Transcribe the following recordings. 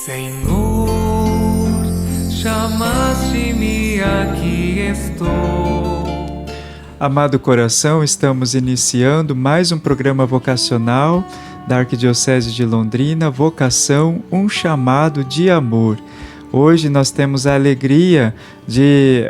Senhor, chamaste-me, aqui estou. Amado coração, estamos iniciando mais um programa vocacional da Arquidiocese de Londrina, Vocação, um chamado de amor. Hoje nós temos a alegria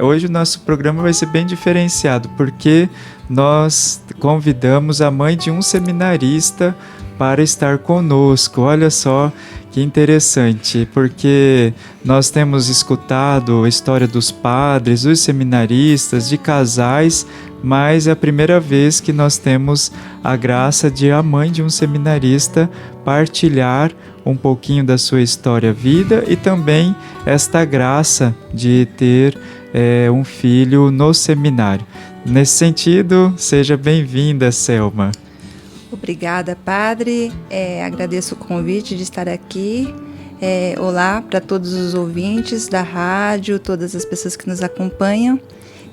Hoje o nosso programa vai ser bem diferenciado, porque nós convidamos a mãe de um seminarista para estar conosco. Olha só que interessante, porque nós temos escutado a história dos padres, dos seminaristas, de casais, mas é a primeira vez que nós temos a graça de a mãe de um seminarista partilhar um pouquinho da sua história, vida, e também esta graça de ter um filho no seminário. Nesse sentido, seja bem-vinda, Selma. Obrigada, Padre. Agradeço o convite de estar aqui. Olá para todos os ouvintes da rádio, todas as pessoas que nos acompanham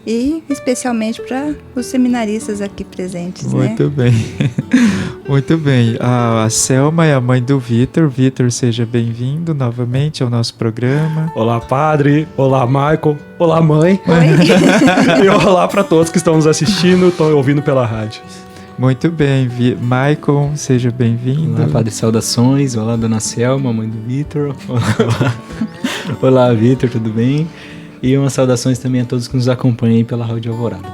e especialmente para os seminaristas aqui presentes. Muito bem. Muito bem. A Selma é a mãe do Vitor. Vitor, seja bem-vindo novamente ao nosso programa. Olá, Padre. Olá, Michael. Olá, mãe. Oi. E olá para todos que estão nos assistindo, estão ouvindo pela rádio. Muito bem, Michael, seja bem-vindo. Olá, Padre, saudações. Olá, Dona Selma, mãe do Vitor. Olá, Vitor, tudo bem? E umas saudações também a todos que nos acompanham aí pela Rádio Alvorada.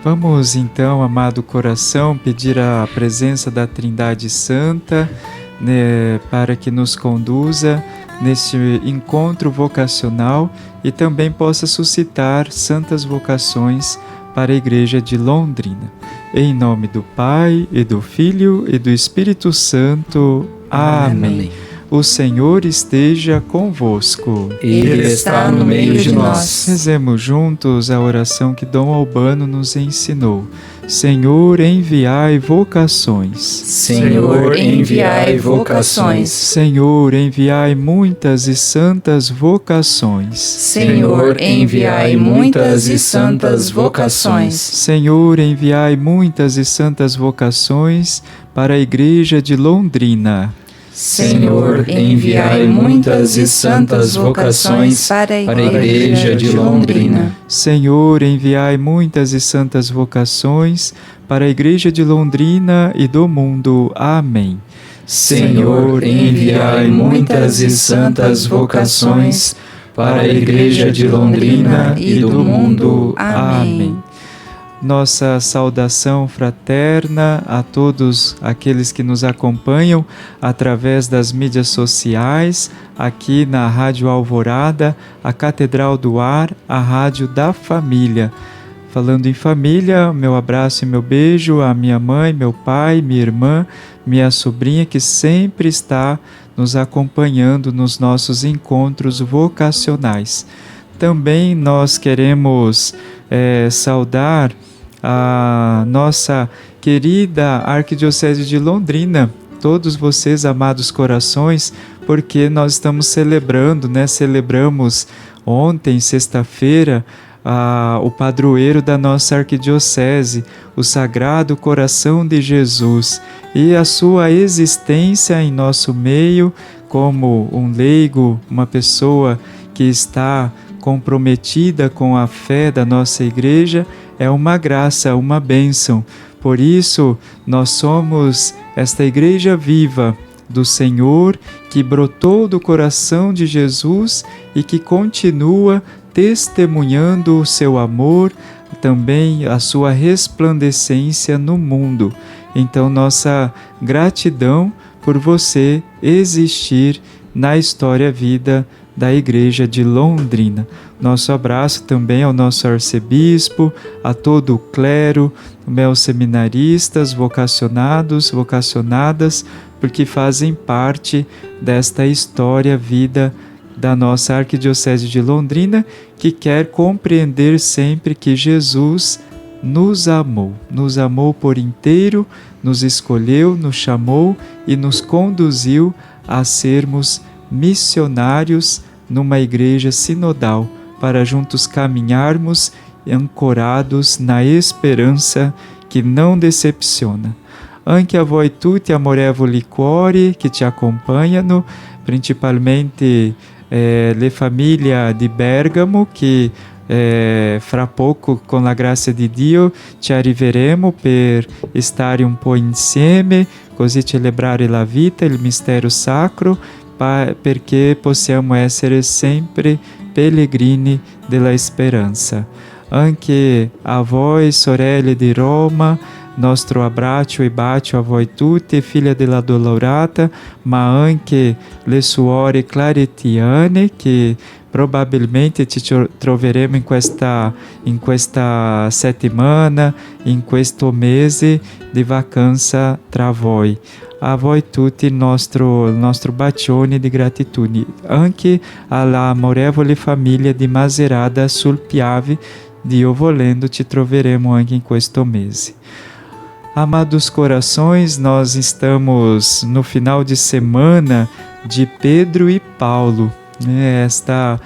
Vamos então, amado coração, pedir a presença da Trindade Santa, para que nos conduza neste encontro vocacional e também possa suscitar santas vocações para a Igreja de Londrina. Em nome do Pai, e do Filho, e do Espírito Santo. Amém. O Senhor esteja convosco. Ele está no meio de nós. Rezemos juntos a oração que Dom Albano nos ensinou. Senhor, enviai vocações. Senhor, enviai vocações. Senhor, enviai muitas e santas vocações. Senhor, enviai muitas e santas vocações. Senhor, enviai muitas e santas vocações para a Igreja de Londrina. Senhor, enviai muitas e santas vocações para a Igreja de Londrina. Senhor, enviai muitas e santas vocações para a Igreja de Londrina e do mundo. Amém. Senhor, enviai muitas e santas vocações para a Igreja de Londrina e do mundo. Amém. Nossa saudação fraterna a todos aqueles que nos acompanham através das mídias sociais, aqui na Rádio Alvorada, a Catedral do Ar, a Rádio da Família. Falando em família, meu abraço e meu beijo à minha mãe, meu pai, minha irmã, minha sobrinha, que sempre está nos acompanhando nos nossos encontros vocacionais. Também nós queremos saudar a nossa querida Arquidiocese de Londrina, todos vocês, amados corações, porque nós estamos celebramos ontem, sexta-feira, o padroeiro da nossa Arquidiocese, o Sagrado Coração de Jesus, e a sua existência em nosso meio como um leigo, uma pessoa que está comprometida com a fé da nossa Igreja, é uma graça, uma bênção. Por isso, nós somos esta Igreja viva do Senhor, que brotou do coração de Jesus e que continua testemunhando o seu amor, também a sua resplandecência no mundo. Então, nossa gratidão por você existir na história-vida da Igreja de Londrina. Nosso abraço também ao nosso arcebispo, a todo o clero, meus seminaristas, vocacionados, vocacionadas, porque fazem parte desta história, vida da nossa Arquidiocese de Londrina, que quer compreender sempre que Jesus nos amou por inteiro, nos escolheu, nos chamou e nos conduziu a sermos missionários numa igreja sinodal, para juntos caminharmos ancorados na esperança que não decepciona. anche a voi tutti amorevoli cuori che ci accompagnano, principalmente le famiglie di Bergamo che fra poco, con la grazia di Dio, ci arriveremo per stare un po' insieme, così celebrare la vita, il mistero sacro, perché possiamo essere sempre pellegrini della speranza. Anche a voi, sorelle di Roma, nostro abbraccio e bacio a voi tutti, figlie della Dolorata, ma anche le suore claretiane che probabilmente ci troveremo in questa settimana, in questo mese di vacanza tra voi. A voi tutti il nostro bacione di gratitudine, anche alla amorevole famiglia di Macerata sul Piave. Dio volendo, ci troveremo anche in questo mese. Amados corações, nós estamos no final de semana de Pedro e Paulo. Essa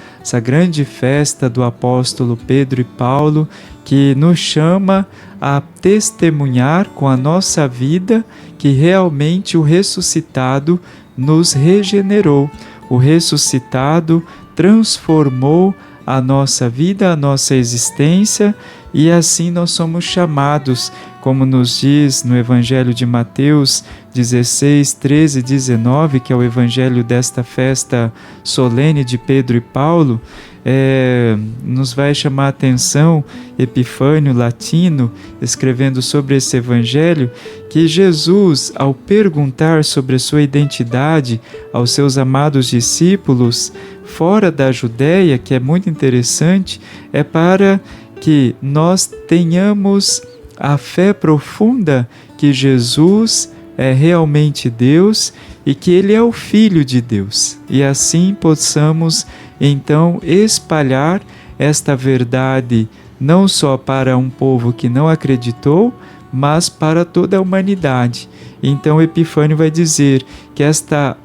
grande festa do apóstolo Pedro e Paulo, que nos chama a testemunhar com a nossa vida que realmente o ressuscitado nos regenerou. O ressuscitado transformou a nossa vida, a nossa existência, e assim nós somos chamados, como nos diz no Evangelho de Mateus 16, 13 e 19, que é o Evangelho desta festa solene de Pedro e Paulo, nos vai chamar a atenção Epifânio Latino, escrevendo sobre esse Evangelho, que Jesus, ao perguntar sobre a sua identidade aos seus amados discípulos, fora da Judéia, que é muito interessante, é para que nós tenhamos a fé profunda que Jesus é realmente Deus e que Ele é o Filho de Deus. E assim possamos, então, espalhar esta verdade não só para um povo que não acreditou, mas para toda a humanidade. Então Epifânio vai dizer que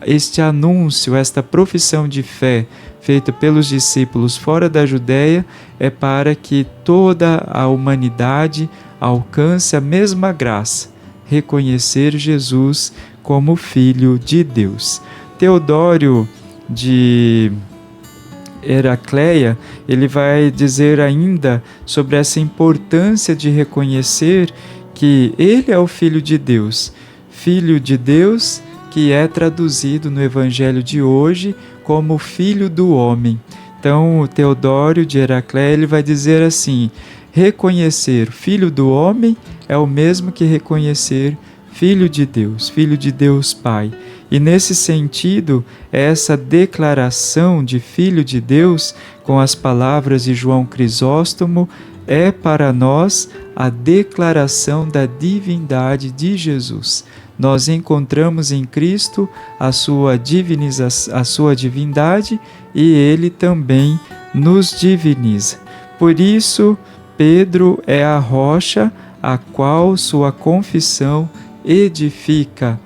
este anúncio, esta profissão de fé feita pelos discípulos fora da Judéia é para que toda a humanidade alcance a mesma graça, reconhecer Jesus como Filho de Deus. Teodório de Heracleia, ele vai dizer ainda sobre essa importância de reconhecer que ele é o Filho de Deus que é traduzido no Evangelho de hoje como Filho do Homem. Então, o Teodório de Heracleia, ele vai dizer assim: reconhecer Filho do Homem é o mesmo que reconhecer Filho de Deus Pai. E nesse sentido, essa declaração de Filho de Deus, com as palavras de João Crisóstomo, é para nós a declaração da divindade de Jesus. Nós encontramos em Cristo a sua divindade e Ele também nos diviniza. Por isso, Pedro é a rocha a qual sua confissão edifica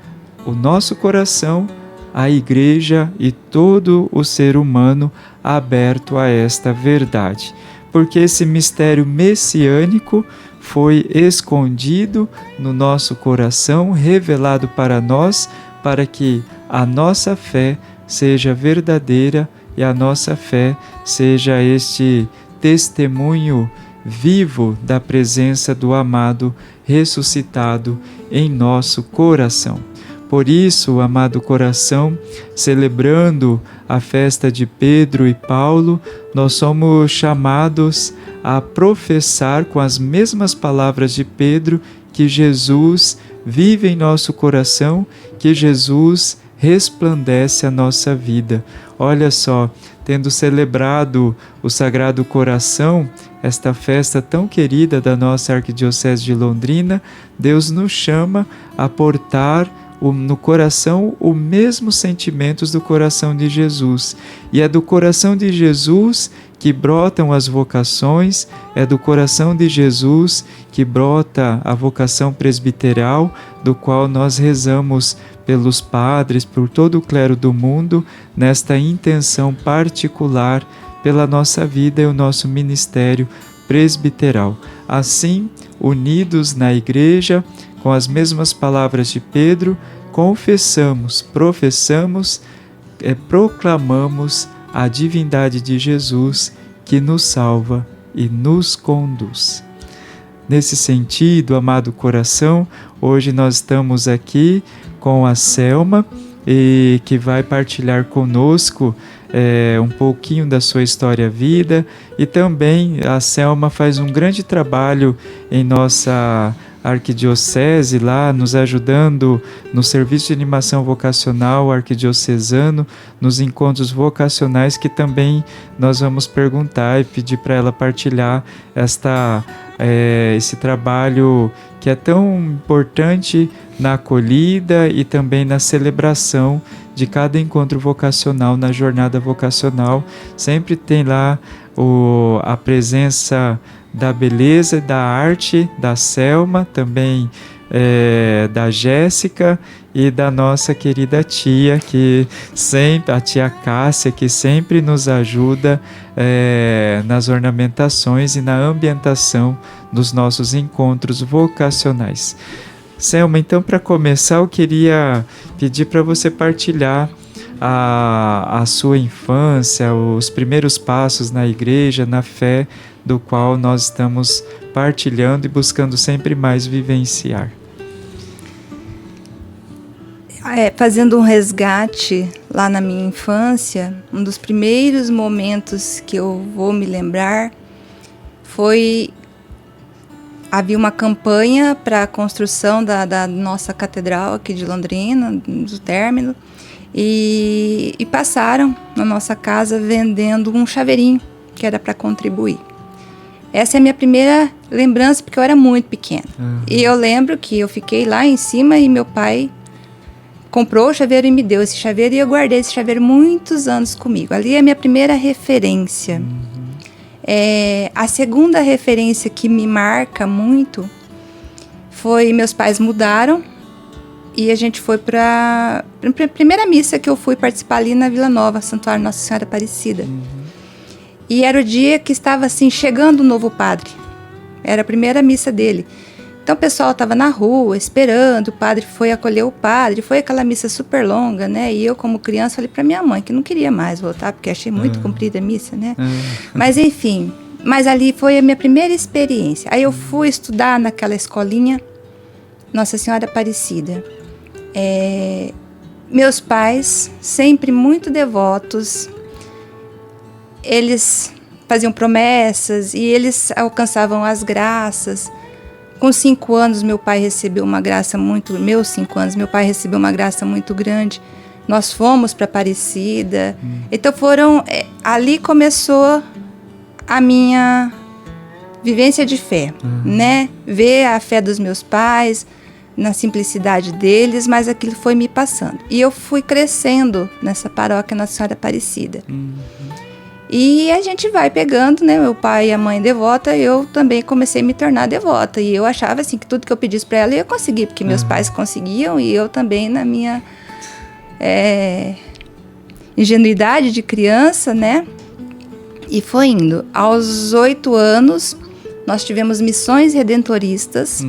o nosso coração, a Igreja e todo o ser humano aberto a esta verdade. Porque esse mistério messiânico foi escondido no nosso coração, revelado para nós, para que a nossa fé seja verdadeira e a nossa fé seja este testemunho vivo da presença do amado ressuscitado em nosso coração. Por isso, amado coração, celebrando a festa de Pedro e Paulo, nós somos chamados a professar com as mesmas palavras de Pedro que Jesus vive em nosso coração, que Jesus resplandece a nossa vida. Olha só, tendo celebrado o Sagrado Coração, esta festa tão querida da nossa Arquidiocese de Londrina, Deus nos chama a portar no coração os mesmos sentimentos do coração de Jesus. E é do coração de Jesus que brotam as vocações, é do coração de Jesus que brota a vocação presbiteral, do qual nós rezamos pelos padres, por todo o clero do mundo, nesta intenção particular pela nossa vida e o nosso ministério presbiteral. Assim, unidos na Igreja, com as mesmas palavras de Pedro, confessamos, professamos, proclamamos a divindade de Jesus que nos salva e nos conduz. Nesse sentido, amado coração, hoje nós estamos aqui com a Selma, e que vai partilhar conosco um pouquinho da sua história vida, e também a Selma faz um grande trabalho em nossa arquidiocese lá, nos ajudando no serviço de animação vocacional arquidiocesano, nos encontros vocacionais, que também nós vamos perguntar e pedir para ela partilhar esse trabalho que é tão importante na acolhida e também na celebração de cada encontro vocacional, na jornada vocacional. Sempre tem lá a presença da beleza, da arte, da Selma, também da Jéssica e da nossa querida tia, a tia Cássia, que sempre nos ajuda nas ornamentações e na ambientação dos nossos encontros vocacionais. Selma, então, para começar, eu queria pedir para você partilhar a sua infância, os primeiros passos na igreja, na fé, do qual nós estamos partilhando e buscando sempre mais vivenciar. Fazendo um resgate lá na minha infância, um dos primeiros momentos que eu vou me lembrar havia uma campanha para a construção da nossa catedral aqui de Londrina, do término, e passaram na nossa casa vendendo um chaveirinho que era para contribuir. Essa é a minha primeira lembrança, porque eu era muito pequena. E eu lembro que eu fiquei lá em cima e meu pai comprou o chaveiro e me deu esse chaveiro, e eu guardei esse chaveiro muitos anos comigo. Ali é a minha primeira referência. A segunda referência que me marca muito foi: meus pais mudaram e a gente foi para a primeira missa que eu fui participar ali na Vila Nova, Santuário Nossa Senhora Aparecida. E era o dia que estava assim, chegando o novo padre. Era a primeira missa dele. Então o pessoal estava na rua esperando, o padre foi acolher o padre, foi aquela missa super longa, né? E eu, como criança, falei para minha mãe que não queria mais voltar, porque achei muito comprida a missa, né? Mas enfim, ali foi a minha primeira experiência. Aí eu fui estudar naquela escolinha Nossa Senhora Aparecida. Meus pais, sempre muito devotos, eles faziam promessas e eles alcançavam as graças. Com 5 anos, meu pai recebeu uma graça muito... Meus 5 anos, meu pai recebeu uma graça muito grande. Nós fomos para Aparecida. Então ali começou a minha vivência de fé, né? Ver a fé dos meus pais, na simplicidade deles, mas aquilo foi me passando. E eu fui crescendo nessa paróquia Nossa Senhora Aparecida. E a gente vai pegando, né? Meu pai e a mãe devota, eu também comecei a me tornar devota. E eu achava assim que tudo que eu pedisse para ela eu ia conseguir, porque meus pais conseguiam e eu também, na minha ingenuidade de criança, né? E foi indo. Aos 8 anos, nós tivemos missões redentoristas.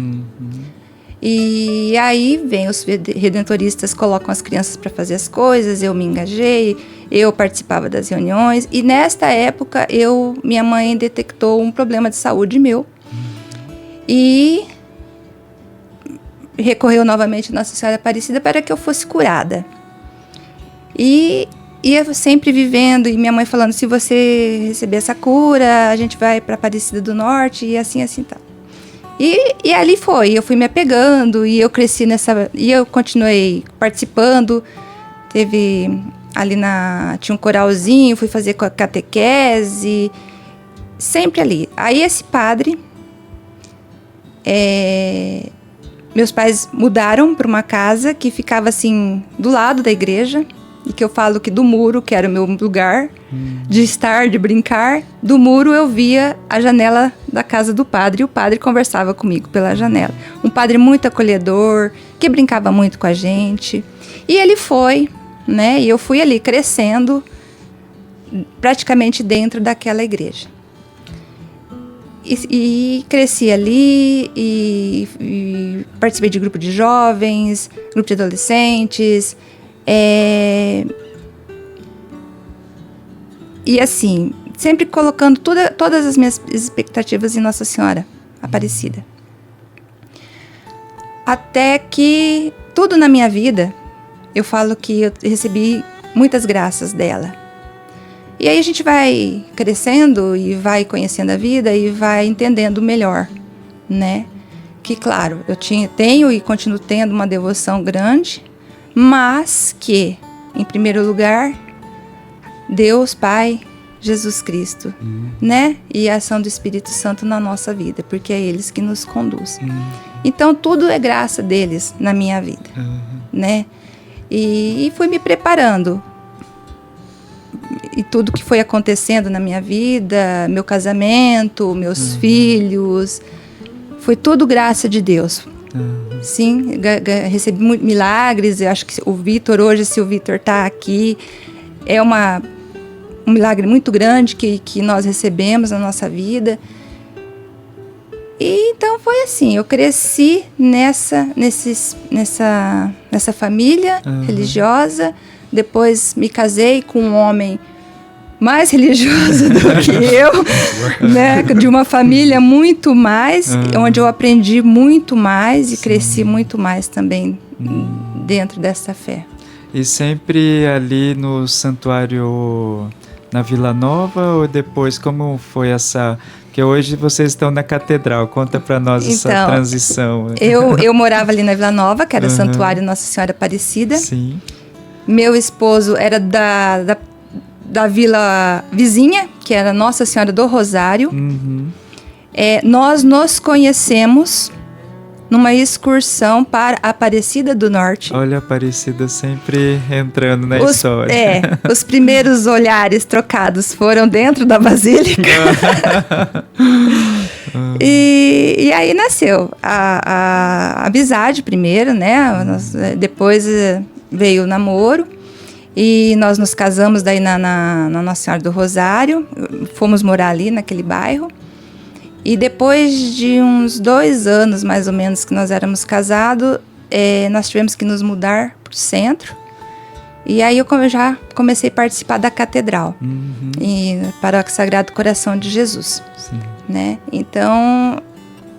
E aí vem os redentoristas, colocam as crianças para fazer as coisas, eu me engajei, eu participava das reuniões, e nesta época minha mãe detectou um problema de saúde meu e recorreu novamente a Nossa Senhora Aparecida para que eu fosse curada. E eu sempre vivendo, e minha mãe falando: se você receber essa cura, a gente vai para Aparecida do Norte, e assim tá. E ali eu fui me apegando, e eu cresci e eu continuei participando. Tinha um coralzinho, fui fazer com a catequese, sempre ali. Aí esse padre, meus pais mudaram para uma casa que ficava assim, do lado da igreja, e que eu falo que do muro, que era o meu lugar de estar, de brincar, do muro eu via a janela da casa do padre, e o padre conversava comigo pela janela. Um padre muito acolhedor, que brincava muito com a gente. E ele foi, né? E eu fui ali crescendo praticamente dentro daquela igreja. e cresci ali e participei de grupo de jovens, grupo de adolescentes. E assim, sempre colocando todas as minhas expectativas em Nossa Senhora Aparecida. Até que tudo na minha vida, eu falo que eu recebi muitas graças dela. E aí a gente vai crescendo e vai conhecendo a vida e vai entendendo melhor, né? Que claro, eu tenho e continuo tendo uma devoção grande, mas que, em primeiro lugar, Deus Pai, Jesus Cristo, né? E a ação do Espírito Santo na nossa vida, porque é eles que nos conduzem. Então tudo é graça deles na minha vida, né? E fui me preparando. E tudo que foi acontecendo na minha vida, meu casamento, meus filhos, foi tudo graça de Deus. Sim, recebi muitos milagres. Eu acho que o Vitor hoje, se o Vitor está aqui, é um milagre muito grande que nós recebemos na nossa vida. E então foi assim, eu cresci nessa família religiosa. Depois me casei com um homem mais religioso do que eu, né? De uma família muito mais, onde eu aprendi muito mais e cresci muito mais também dentro dessa fé. E sempre ali no santuário na Vila Nova ou depois, como foi essa... Porque hoje vocês estão na catedral, conta para nós essa transição. Eu morava ali na Vila Nova, que era o Santuário Nossa Senhora Aparecida. Sim. Meu esposo era da vila vizinha, que era Nossa Senhora do Rosário. Nós nos conhecemos numa excursão para Aparecida do Norte. Olha, Aparecida sempre entrando na história. Os primeiros olhares trocados foram dentro da Basílica. E aí nasceu a amizade primeiro, né? Depois veio o namoro. E nós nos casamos daí na Nossa Senhora do Rosário. Fomos morar ali naquele bairro. E depois de uns 2 anos, mais ou menos, que nós éramos casados, nós tivemos que nos mudar para o centro. E aí eu já comecei a participar da catedral, e Paróquia Sagrado Coração de Jesus. Sim. Né? Então,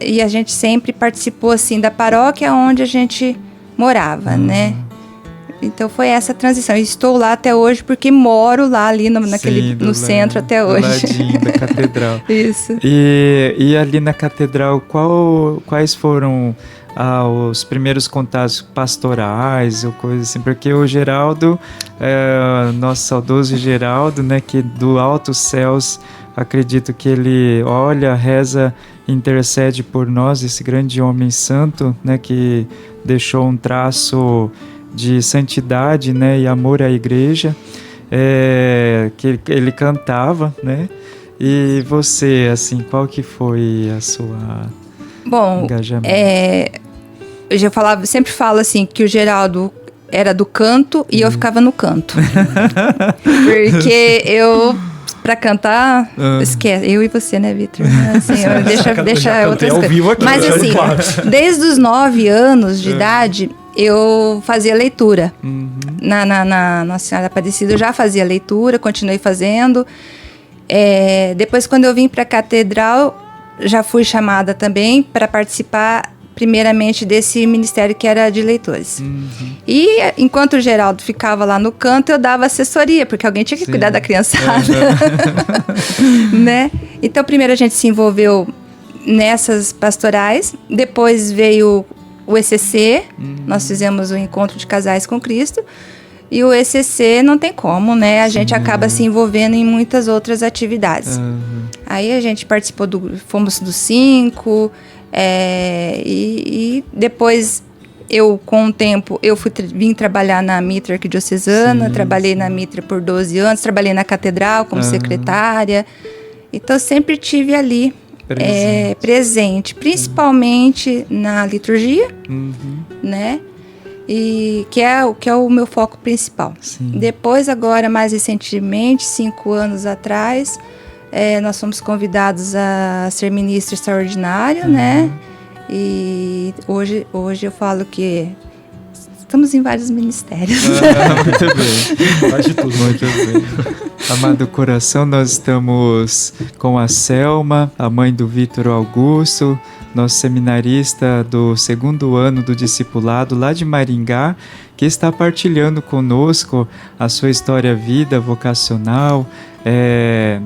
e a gente sempre participou assim da paróquia onde a gente morava, né? Então foi essa transição. E estou lá até hoje porque moro lá ali no centro até hoje. Do ladinho da catedral. Isso. E ali na catedral, quais foram os primeiros contatos pastorais ou coisas assim? Porque o Geraldo, nosso saudoso Geraldo, né, que do altos céus, acredito que ele olha, reza, intercede por nós, esse grande homem santo, né, que deixou um traço de santidade, né, e amor à igreja, que ele cantava, né? E você, assim, qual que foi a sua engajamento? Eu sempre falo assim que o Geraldo era do canto e eu ficava no canto. Porque pra cantar, esquece, eu e você, né, Vitor? Assim, deixa outras coisas. Aqui, mas assim, desde os 9 anos de idade, eu fazia leitura. Na Nossa Senhora Aparecida eu já fazia leitura, continuei fazendo. Depois, quando eu vim para a catedral, já fui chamada também para participar primeiramente desse ministério que era de leitores. E enquanto o Geraldo ficava lá no canto, eu dava assessoria, porque alguém tinha que cuidar da criançada. Né? Então, primeiro a gente se envolveu nessas pastorais, depois veio o ECC, nós fizemos o Encontro de Casais com Cristo, e o ECC não tem como, né? A gente acaba se envolvendo em muitas outras atividades. Aí a gente participou fomos do 5, e depois com o tempo, vim trabalhar na Mitra Arquidiocesana, trabalhei na Mitra por 12 anos, trabalhei na Catedral como secretária, então sempre tive ali presente, principalmente na liturgia, né? E que é o meu foco principal. Depois, agora, mais recentemente, 5 anos atrás, nós fomos convidados a ser ministro extraordinário, né? E hoje eu falo que estamos em vários ministérios. Muito bem. Faz de tudo. Muito bem. Amado coração, nós estamos com a Selma, a mãe do Vitor Augusto, nosso seminarista do 2º ano do discipulado lá de Maringá, que está partilhando conosco a sua história vida vocacional,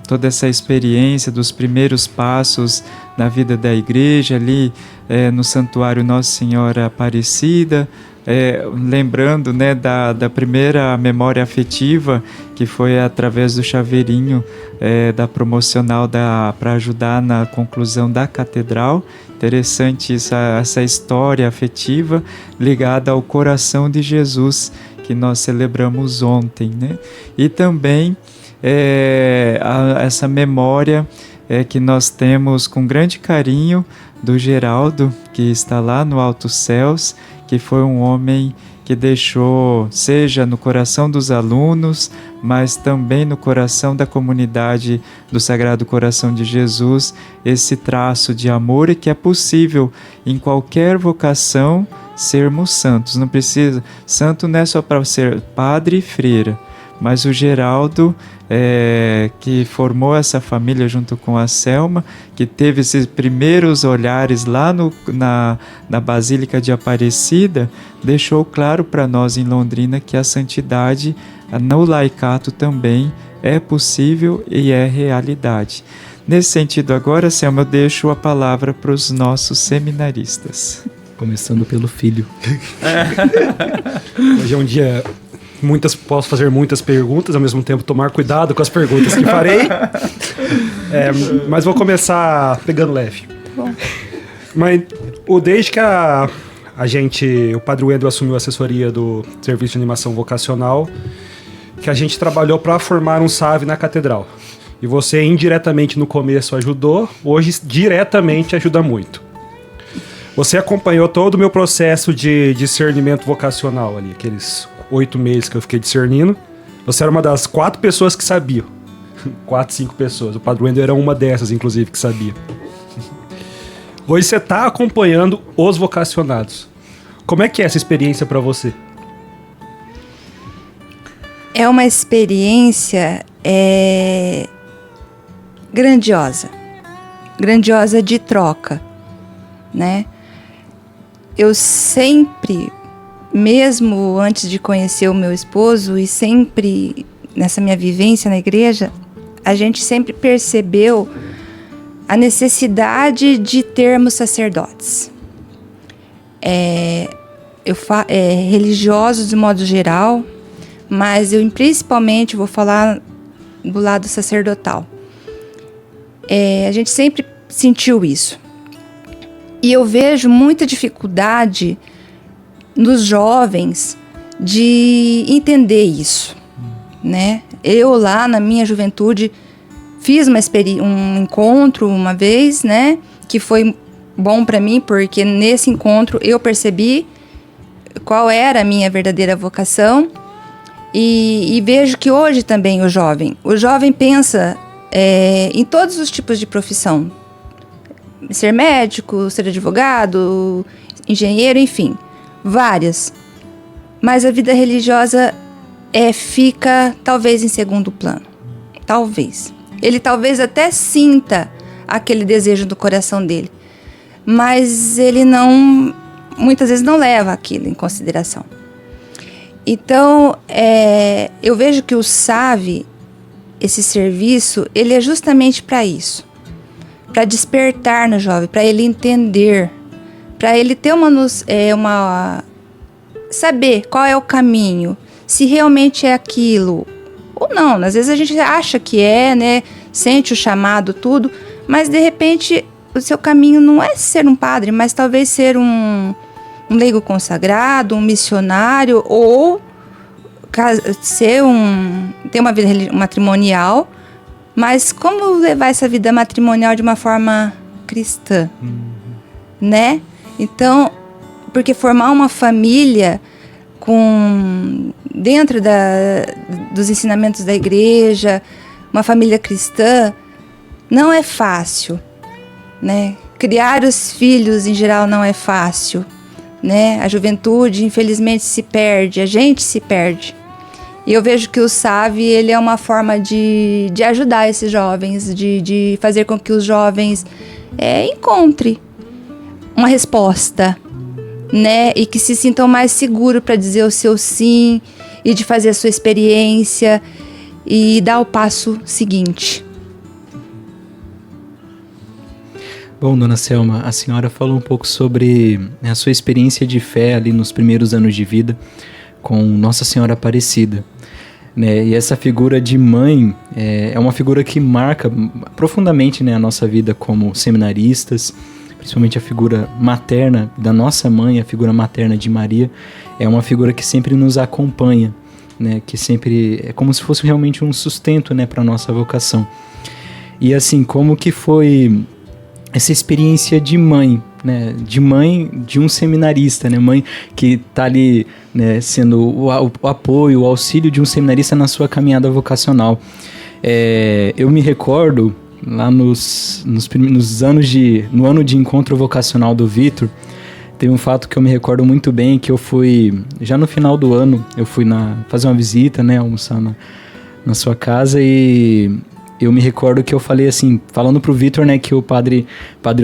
toda essa experiência dos primeiros passos na vida da igreja ali no Santuário Nossa Senhora Aparecida, lembrando, né, da primeira memória afetiva, que foi através do chaveirinho da promocional para ajudar na conclusão da catedral. Interessante essa história afetiva ligada ao coração de Jesus, que nós celebramos ontem, né? E também essa memória que nós temos com grande carinho do Geraldo, que está lá no Altos Céus, que foi um homem que deixou, seja no coração dos alunos, mas também no coração da comunidade do Sagrado Coração de Jesus, esse traço de amor, e que é possível em qualquer vocação sermos santos. Não precisa, santo não é só para ser padre e freira, mas o Geraldo, que formou essa família junto com a Selma, que teve esses primeiros olhares lá na Basílica de Aparecida, deixou claro para nós em Londrina que a santidade no laicato também é possível e é realidade. Nesse sentido agora, Selma, eu deixo a palavra para os nossos seminaristas. Começando pelo filho. Hoje é um dia... Posso fazer muitas perguntas, ao mesmo tempo tomar cuidado com as perguntas que farei. Mas vou começar pegando leve. Bom. Mas desde que o Padre Wendel assumiu a assessoria do Serviço de Animação Vocacional, que a gente trabalhou para formar um SAV na Catedral. E você indiretamente no começo ajudou, hoje diretamente ajuda muito. Você acompanhou todo o meu processo de discernimento vocacional ali, aqueles 8 meses que eu fiquei discernindo. Você era uma das 4 pessoas que sabiam. 4, 5 pessoas. O Padre Wendel era uma dessas, inclusive, que sabia. Hoje você está acompanhando os vocacionados. Como é que é essa experiência para você? É uma experiência grandiosa. Grandiosa de troca, né? Eu sempre... Mesmo antes de conhecer o meu esposo e sempre nessa minha vivência na igreja, a gente sempre percebeu a necessidade de termos sacerdotes. Religiosos de modo geral, mas eu principalmente vou falar do lado sacerdotal. A gente sempre sentiu isso. E eu vejo muita dificuldade nos jovens de entender isso, né? Eu lá na minha juventude fiz um encontro uma vez, né? Que foi bom para mim, porque nesse encontro eu percebi qual era a minha verdadeira vocação e vejo que hoje também o jovem pensa em todos os tipos de profissão, ser médico, ser advogado, engenheiro, enfim. Várias, mas a vida religiosa fica talvez em segundo plano, talvez. Ele talvez até sinta aquele desejo do coração dele, mas ele muitas vezes não leva aquilo em consideração. Então, eu vejo que o SAV, esse serviço, ele é justamente para isso, para despertar no jovem, para ele entender, para ele ter saber qual é o caminho, se realmente é aquilo ou não. Às vezes a gente acha que né? Sente o chamado, tudo, mas de repente o seu caminho não é ser um padre, mas talvez ser um leigo consagrado, um missionário, ou ter uma vida matrimonial, mas como levar essa vida matrimonial de uma forma cristã, né? Então, porque formar uma família dentro dos ensinamentos da igreja, uma família cristã, não é fácil, né? Criar os filhos, em geral, não é fácil, né? A juventude, infelizmente, se perde, a gente se perde. E eu vejo que o SAV, ele é uma forma de ajudar esses jovens, de fazer com que os jovens encontrem uma resposta, né? E que se sintam mais seguros para dizer o seu sim e de fazer a sua experiência e dar o passo seguinte. Bom, dona Selma, a senhora falou um pouco sobre a sua experiência de fé ali nos primeiros anos de vida com Nossa Senhora Aparecida, né? E essa figura de mãe é uma figura que marca profundamente, né, a nossa vida como seminaristas, principalmente a figura materna da nossa mãe, a figura materna de Maria, é uma figura que sempre nos acompanha, né, que sempre é como se fosse realmente um sustento, né, para a nossa vocação. E assim, como que foi essa experiência de mãe, né, de um seminarista, né, mãe que está ali, né, sendo o apoio, o auxílio de um seminarista na sua caminhada vocacional. Eu me recordo lá no ano de encontro vocacional do Vitor, tem um fato que eu me recordo muito bem, que eu fui, já no final do ano, eu fui fazer uma visita, né, almoçar na sua casa, e eu me recordo que eu falei assim, falando pro Vitor, né, que o padre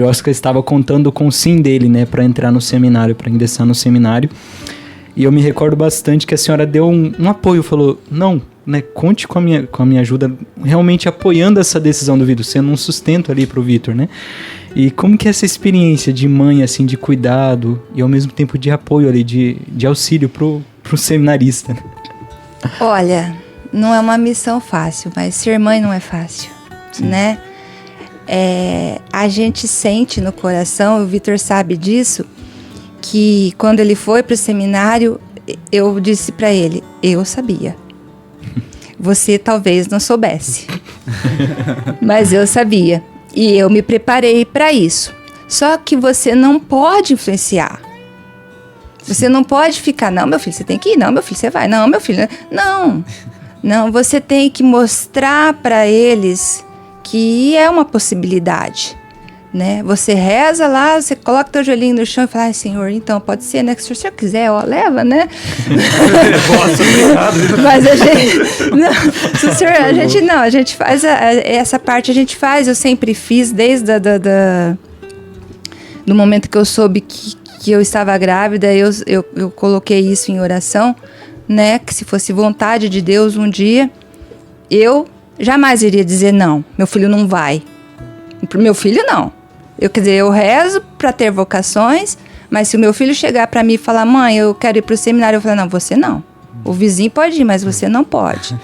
Oscar estava contando com o sim dele, né, para entrar no seminário, para ingressar no seminário. E eu me recordo bastante que a senhora deu um apoio, falou, não, né, conte com a minha ajuda, realmente apoiando essa decisão do Vitor, sendo um sustento ali pro Vitor, né? E como que é essa experiência de mãe, assim, de cuidado e ao mesmo tempo de apoio ali, de auxílio pro seminarista, né? Olha, não é uma missão fácil, mas ser mãe não é fácil, né? A gente sente no coração, o Vitor sabe disso, que quando ele foi para o seminário, eu disse para ele, eu sabia. Você talvez não soubesse, mas eu sabia. E eu me preparei para isso. Só que você não pode influenciar. Você não pode ficar, não, meu filho, você tem que ir, não, meu filho, você vai, não, meu filho, não. Não, você tem que mostrar para eles que é uma possibilidade, né? Você reza lá, você coloca teu joelhinho no chão e fala, ai, Senhor, então pode ser, né? Que se o Senhor quiser, ó, leva, né? Nossa, obrigado. Mas a gente, não, se o Senhor, a gente faz, essa parte a gente faz, eu sempre fiz, desde do momento que eu soube que eu estava grávida, eu coloquei isso em oração, né? Que se fosse vontade de Deus um dia, eu jamais iria dizer não, meu filho não vai. Pro meu filho, não. Quer dizer, eu rezo para ter vocações, mas se o meu filho chegar para mim e falar, mãe, eu quero ir pro seminário, eu falo, não, você não. O vizinho pode ir, mas você não pode,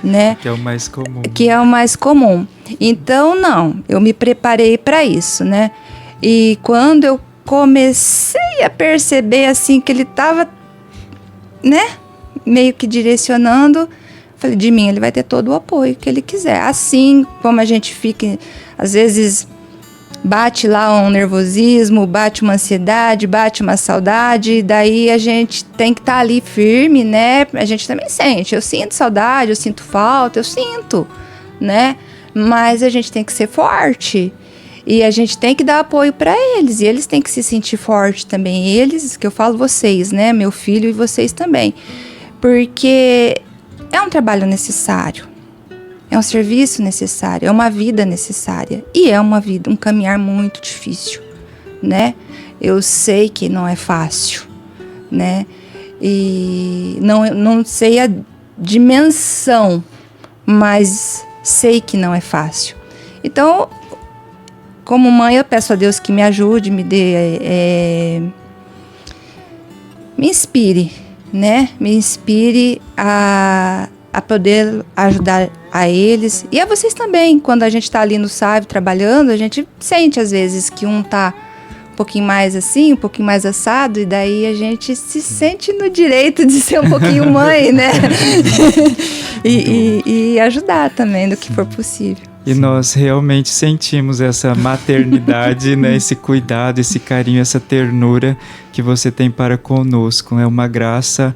né? Que é o mais comum. Que é o mais comum. Então, não, eu me preparei para isso, né? E quando eu comecei a perceber, assim, que ele estava, né, meio que direcionando, falei, de mim ele vai ter todo o apoio que ele quiser. Assim como a gente fica, às vezes, bate lá um nervosismo, bate uma ansiedade, bate uma saudade, daí a gente tem que estar ali firme, né? A gente também sente, eu sinto saudade, eu sinto falta, eu sinto, né? Mas a gente tem que ser forte e a gente tem que dar apoio para eles e eles têm que se sentir forte também. Eles, que eu falo vocês, né? Meu filho e vocês também, porque é um trabalho necessário. É um serviço necessário, é uma vida necessária. E é uma vida, um caminhar muito difícil, né? Eu sei que não é fácil, né? E não sei a dimensão, mas sei que não é fácil. Então, como mãe, eu peço a Deus que me ajude, me dê... me inspire, né? Me inspire a poder ajudar a eles e a vocês também. Quando a gente está ali no SAV trabalhando, a gente sente às vezes que um tá um pouquinho mais assim, um pouquinho mais assado, e daí a gente se sente no direito de ser um pouquinho mãe, né? e ajudar também do que for possível. E nós realmente sentimos essa maternidade, né? Esse cuidado, esse carinho, essa ternura que você tem para conosco. É uma graça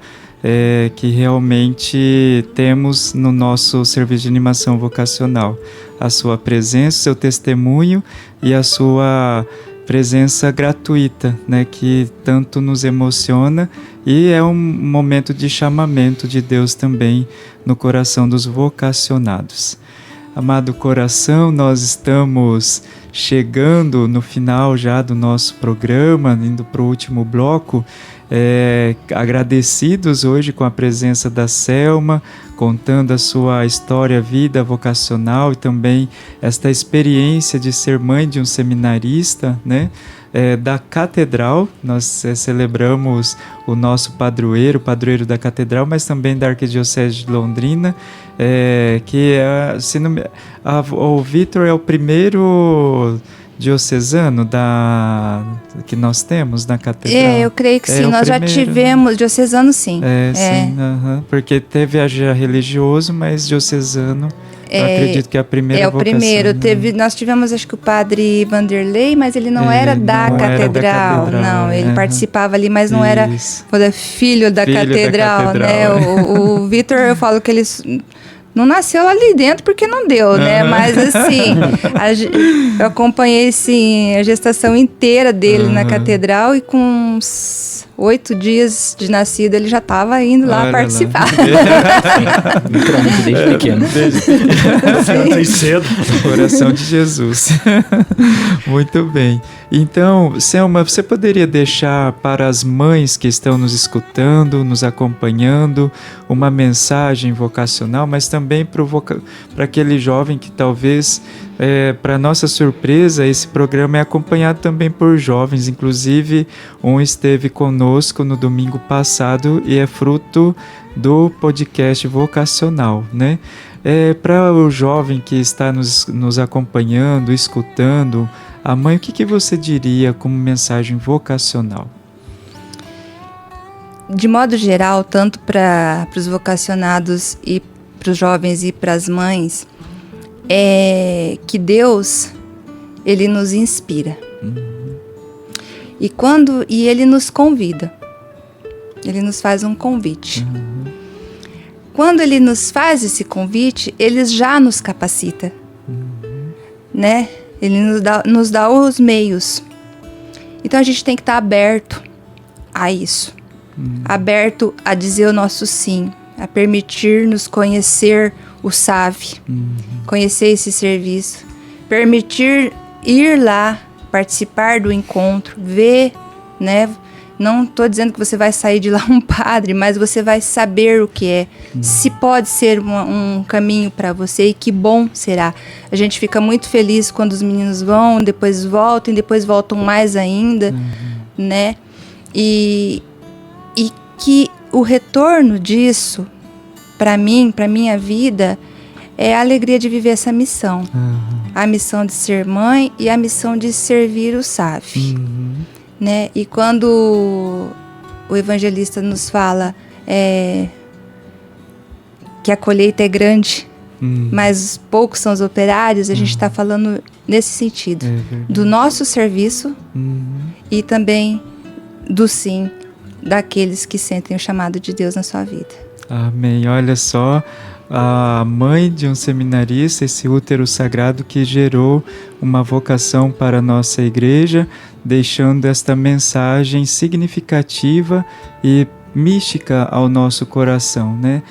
que realmente temos no nosso serviço de animação vocacional. A sua presença, seu testemunho e a sua presença gratuita, né, que tanto nos emociona, e é um momento de chamamento de Deus também no coração dos vocacionados. Amado coração, nós estamos chegando no final já do nosso programa, indo para o último bloco, agradecidos hoje com a presença da Selma, contando a sua história, vida vocacional e também esta experiência de ser mãe de um seminarista, né? Da Catedral. Nós celebramos o nosso padroeiro da Catedral, mas também da Arquidiocese de Londrina, o Vitor é o primeiro diocesano que nós temos na Catedral. Eu creio que sim, nós já tivemos, diocesano sim. Sim, porque teve já religioso, mas diocesano, eu acredito que é a primeira vocação. É o primeiro, né? Nós tivemos acho que o padre Vanderlei, mas ele não era da Catedral, não, ele participava ali, mas não era filho da Catedral, né? O Vitor, eu falo que ele não nasceu ali dentro porque não deu, né? Mas assim, eu acompanhei sim, a gestação inteira dele na Catedral, e com uns 8 dias de nascido ele já estava indo lá participar. Desde pequeno. Desde cedo. Coração de Jesus. Muito bem. Então, Selma, você poderia deixar para as mães que estão nos escutando, nos acompanhando, uma mensagem vocacional, mas também para aquele jovem que talvez, para nossa surpresa, esse programa é acompanhado também por jovens, inclusive um esteve conosco no domingo passado e é fruto do podcast vocacional, né? Para o jovem que está nos acompanhando, escutando, a mãe, o que você diria como mensagem vocacional? De modo geral, tanto para os vocacionados e para os jovens e para as mães, é que Deus, Ele nos inspira. E Ele nos convida. Ele nos faz um convite. Quando Ele nos faz esse convite, Ele já nos capacita. Né? Ele nos dá os meios. Então a gente tem que estar aberto a isso. Aberto a dizer o nosso sim, a permitir-nos conhecer o SAV, conhecer esse serviço, permitir ir lá, participar do encontro, ver, né? Não estou dizendo que você vai sair de lá um padre, mas você vai saber o que é. Se pode ser um caminho para você, e que bom será. A gente fica muito feliz quando os meninos vão, depois voltam mais ainda, né? E que o retorno disso, para mim, para minha vida, é a alegria de viver essa missão. A missão de ser mãe e a missão de servir o SAV. Né? E quando o evangelista nos fala que a colheita é grande, mas poucos são os operários, a gente está falando nesse sentido, do nosso serviço e também do sim daqueles que sentem o chamado de Deus na sua vida. Amém. Olha só, a mãe de um seminarista, esse útero sagrado que gerou uma vocação para a nossa igreja, deixando esta mensagem significativa e mística ao nosso coração, né?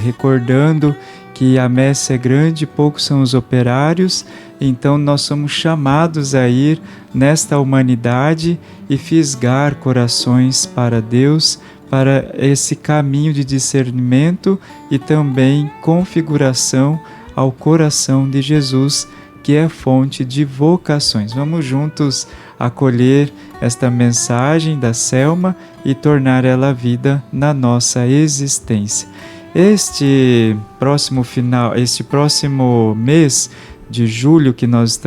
Recordando que a messe é grande, poucos são os operários, então nós somos chamados a ir nesta humanidade e fisgar corações para Deus, para esse caminho de discernimento e também configuração ao coração de Jesus, que é fonte de vocações. Vamos juntos acolher esta mensagem da Selma e tornar ela vida na nossa existência. Este próximo mês de julho que nós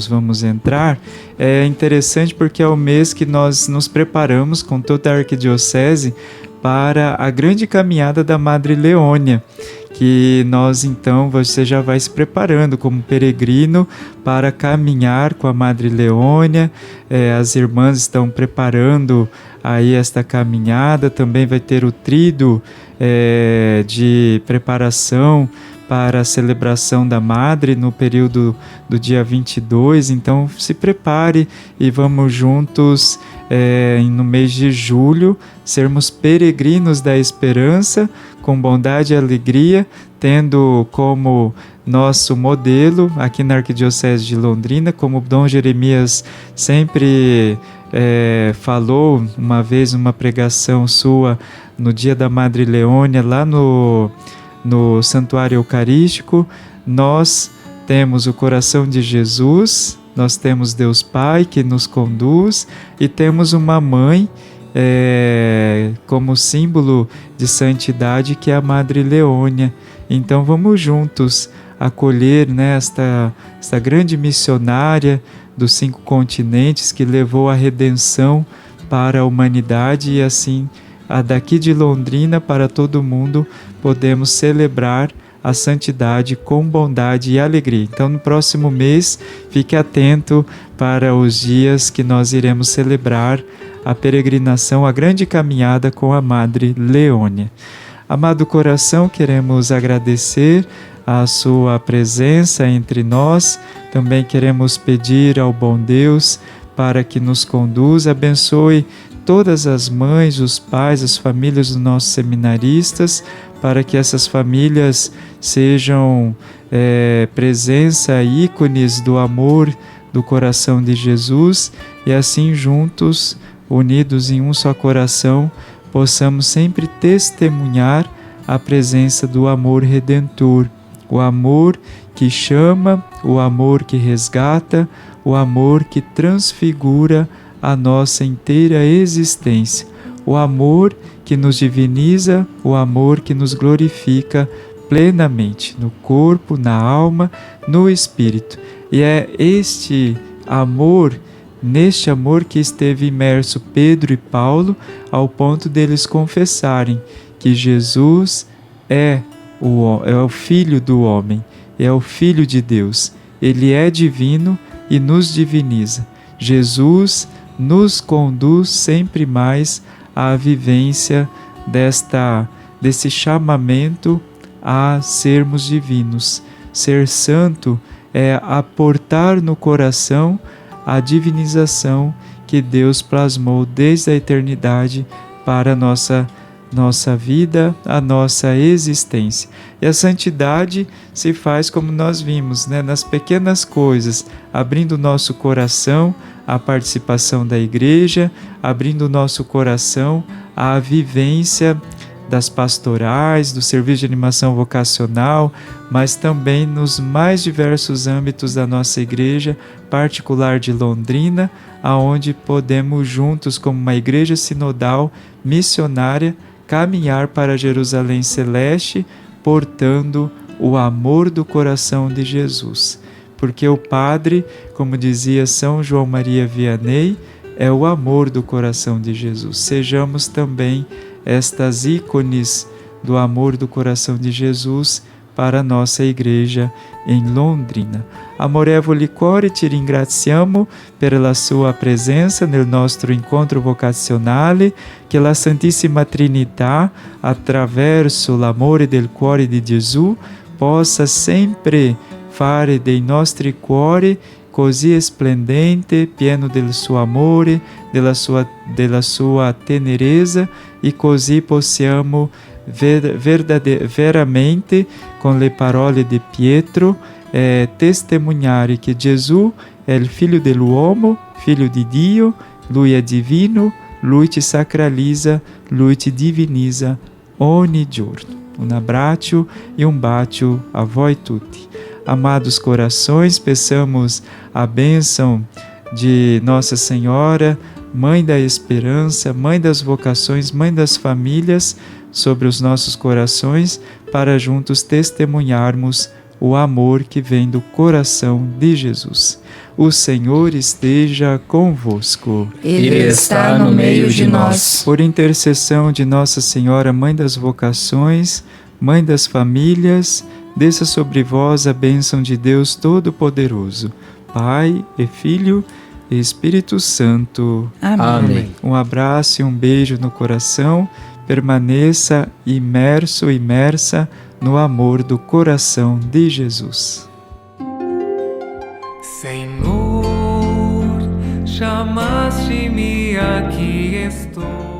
vamos entrar, é interessante porque é o mês que nós nos preparamos com toda a arquidiocese para a grande caminhada da Madre Leônia, que nós então, você já vai se preparando como peregrino para caminhar com a Madre Leônia. As irmãs estão preparando aí esta caminhada. Também vai ter o tríduo de preparação para a celebração da Madre no período do dia 22. Então se prepare e vamos juntos no mês de julho sermos peregrinos da esperança, com bondade e alegria, tendo como nosso modelo aqui na Arquidiocese de Londrina, como Dom Jeremias sempre falou uma vez numa pregação sua no dia da Madre Leônia, lá no Santuário Eucarístico, nós temos o coração de Jesus, nós temos Deus Pai que nos conduz e temos uma mãe como símbolo de santidade, que é a Madre Leônia. Então vamos juntos acolher, né, esta grande missionária dos 5 continentes, que levou a redenção para a humanidade, e assim daqui de Londrina para todo mundo podemos celebrar a santidade com bondade e alegria. Então no próximo mês fique atento para os dias que nós iremos celebrar a peregrinação, a grande caminhada com a Madre Leônia. Amado coração, queremos agradecer a sua presença entre nós. Também queremos pedir ao bom Deus para que nos conduza, abençoe todas as mães, os pais, as famílias dos nossos seminaristas, para que essas famílias sejam presença, ícones do amor do coração de Jesus, e assim juntos, unidos em um só coração, possamos sempre testemunhar a presença do amor redentor, o amor que chama, o amor que resgata, o amor que transfigura a nossa inteira existência, o amor que nos diviniza, o amor que nos glorifica plenamente no corpo, na alma, no espírito. E é este amor, neste amor que esteve imerso Pedro e Paulo, ao ponto deles confessarem que Jesus é o Filho do homem, é o Filho de Deus. Ele é divino e nos diviniza. Jesus nos conduz sempre mais à vivência desse chamamento a sermos divinos. Ser santo é aportar no coração a divinização que Deus plasmou desde a eternidade para a nossa vida, a nossa existência. E a santidade se faz, como nós vimos, né, nas pequenas coisas, abrindo o nosso coração à participação da igreja, abrindo o nosso coração à vivência das pastorais, do serviço de animação vocacional, mas também nos mais diversos âmbitos da nossa igreja particular de Londrina, aonde podemos juntos, como uma igreja sinodal missionária, caminhar para Jerusalém Celeste, portando o amor do coração de Jesus. Porque o Padre, como dizia São João Maria Vianney, é o amor do coração de Jesus. Sejamos também estas ícones do amor do coração de Jesus para a nossa igreja em Londrina. Amorevoli cuore ti ringraziamo per la sua presenza nel nostro incontro vocazionale, che la Santissima Trinità, attraverso l'amore del cuore di Gesù, possa sempre fare dei nostri cuori così splendente, pieno del suo amore, della sua tenerezza, e così possiamo veramente, con le parole di Pietro, testemunhare che Gesù è il Figlio dell'uomo, Figlio di Dio, Lui è divino, Lui ti sacralizza, Lui ti divinizza ogni giorno. Um abraço e um bacio a voi tutti. Amados corações, peçamos a bênção de Nossa Senhora, Mãe da Esperança, Mãe das vocações, Mãe das famílias, sobre os nossos corações, para juntos testemunharmos o amor que vem do coração de Jesus. O Senhor esteja convosco. Ele está no meio de nós. Por intercessão de Nossa Senhora, Mãe das vocações, Mãe das famílias, desça sobre vós a bênção de Deus Todo-Poderoso, Pai e Filho Espírito Santo. Amém. Um abraço e um beijo no coração. Permaneça imerso, imersa no amor do coração de Jesus. Senhor, chamaste-me, aqui estou.